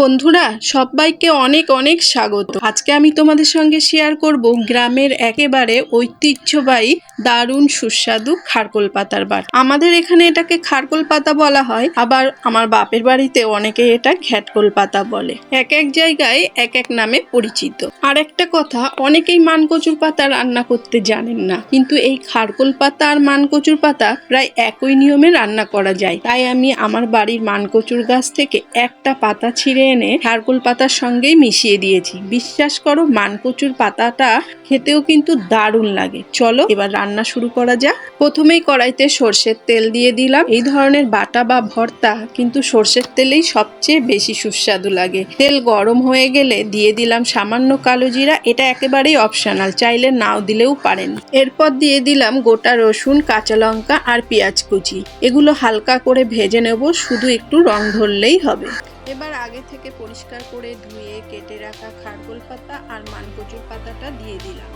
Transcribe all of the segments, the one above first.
বন্ধুরা সবাইকে অনেক অনেক স্বাগত। আজকে আমি তোমাদের সঙ্গে শেয়ার করব গ্রামের একেবারে ঐতিহ্যবাহী দারুণ সুস্বাদু খারকোল পাতার বাটা। আমাদের এখানে এটাকে খারকোল পাতা বলা হয়, আবার আমার বাপের বাড়িতে অনেকে এটা ঘ্যাটকোল পাতা বলে। এক এক জায়গায় এক এক নামে পরিচিত। আর একটা কথা, অনেকেই মানকচুর পাতা রান্না করতে জানেন না, কিন্তু এই খারকোল পাতা আর মানকচুর পাতা প্রায় একই নিয়মে রান্না করা যায়। তাই আমি আমার বাড়ির মানকচুর গাছ থেকে একটা পাতা ছিঁড়ে এনে খারকোল পাতার সঙ্গেই মিশিয়ে দিয়েছি। বিশ্বাস করো, মানকচুর পাতাটা খেতেও কিন্তু দারুণ লাগে। চলো এবার রান্না শুরু করা যাক। প্রথমেই কড়াইতে সর্ষের তেল দিয়ে দিলাম। এই ধরনের বাটা বা ভর্তা কিন্তু সর্ষের তেলেই সবচেয়ে বেশি সুস্বাদু লাগে। তেল গরম হয়ে গেলে দিয়ে দিলাম সামান্য কালো জিরা। এটা একেবারেই অপশনাল, চাইলে নাও দিলেও পারেন। এরপর দিয়ে দিলাম গোটা রসুন, কাঁচা লঙ্কা আর পেঁয়াজ কুচি। এগুলো হালকা করে ভেজে নেব, শুধু একটু রং ধরলেই হবে। এবার আগে থেকে পরিষ্কার করে ধুয়ে কেটে রাখা খারকোল পাতা আর মানকচুর পাতাটা দিয়ে দিলাম।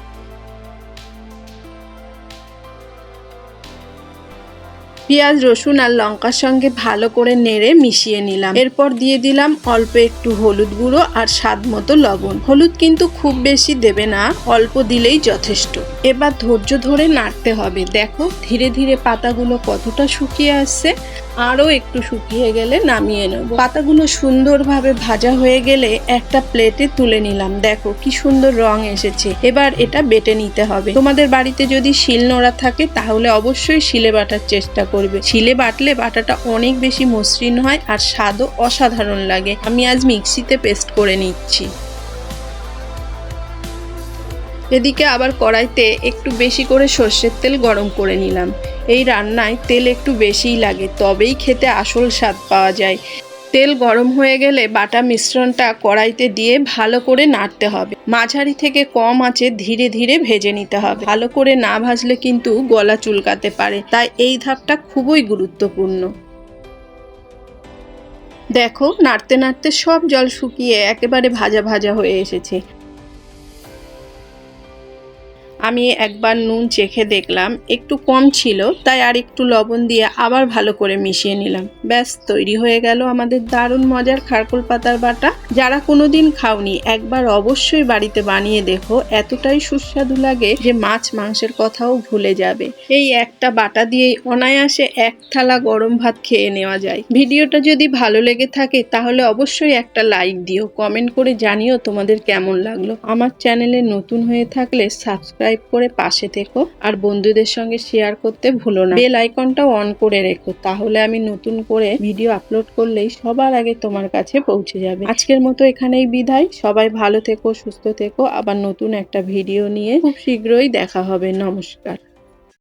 পেঁয়াজ, রসুন আর লঙ্কার সঙ্গে ভালো করে নেড়ে মিশিয়ে নিলাম। এরপর দিয়ে দিলাম অল্প একটু হলুদ গুঁড়ো আর স্বাদ মতো লবণ। হলুদ কিন্তু খুব বেশি দেবে না, অল্প দিলেই যথেষ্ট। এবার ধৈর্য ধরে নাড়তে হবে। দেখো ধীরে ধীরে পাতাগুলো কতটা শুকিয়ে আসছে। আরও একটু শুকিয়ে গেলে নামিয়ে নেব। পাতাগুলো সুন্দরভাবে ভাজা হয়ে গেলে একটা প্লেটে তুলে নিলাম। দেখো কি সুন্দর রং এসেছে। এবার এটা বেটে নিতে হবে। তোমাদের বাড়িতে যদি শিলনোড়া থাকে তাহলে অবশ্যই শিলে বাটার চেষ্টা করবে। শিলে বাটলে বাটাটা অনেক বেশি মসৃণ হয় আর স্বাদও অসাধারণ লাগে। আমি আজ মিক্সিতে পেস্ট করে নিচ্ছি। এদিকে আবার কড়াইতে একটু বেশি করে সর্ষের তেল গরম করে নিলাম। এই রান্নায় তেল একটু বেশিই লাগে, তবেই খেতে আসল স্বাদ পাওয়া যায়। তেল গরম হয়ে গেলে বাটা মিশ্রণটা কড়াইতে দিয়ে ভালো করে নাড়তে হবে। মাঝারি থেকে কম আঁচে ধীরে ধীরে ভেজে নিতে হবে। ভালো করে না ভাজলে কিন্তু গলা চুলকাতে পারে, তাই এই ধাপটা খুবই গুরুত্বপূর্ণ। দেখো নাড়তে নাড়তে সব জল শুকিয়ে একেবারে ভাজা ভাজা হয়ে এসেছে। আমি একবার নুন চেখে দেখলাম একটু কম ছিল, তাই আর একটু লবণ দিয়ে আবার ভালো করে মিশিয়ে নিলাম। ব্যাস তৈরি হয়ে গেল আমাদের দারুণ মজার খারকোল পাতার বাটা। যারা কোনোদিন খাওনি একবার অবশ্যই বাড়িতে বানিয়ে দেখো, এতটাই সুস্বাদু লাগে যে মাছ মাংসের কথাও ভুলে যাবে। এই একটা বাটা দিয়েই অনায়াসে এক থালা গরম ভাত খেয়ে নেওয়া যায়। ভিডিওটা যদি ভালো লেগে থাকে তাহলে অবশ্যই একটা লাইক দিও, কমেন্ট করে জানিও তোমাদের কেমন লাগলো। আমার চ্যানেলে নতুন হয়ে থাকলে সাবস্ক্রাইব করে পাশে থেকো, আর বন্ধুদের সঙ্গে শেয়ার করতে ভুলো না। বেল আইকনটাও অন করে রেখো, তাহলে আমি নতুন করে ভিডিও আপলোড করলেই সবার আগে তোমার কাছে পৌঁছে যাবে। আজকের মতো এখানেই বিদায়। সবাই ভালো থেকো, সুস্থ থেকো। আবার নতুন একটা ভিডিও নিয়ে খুব শীঘ্রই দেখা হবে। নমস্কার।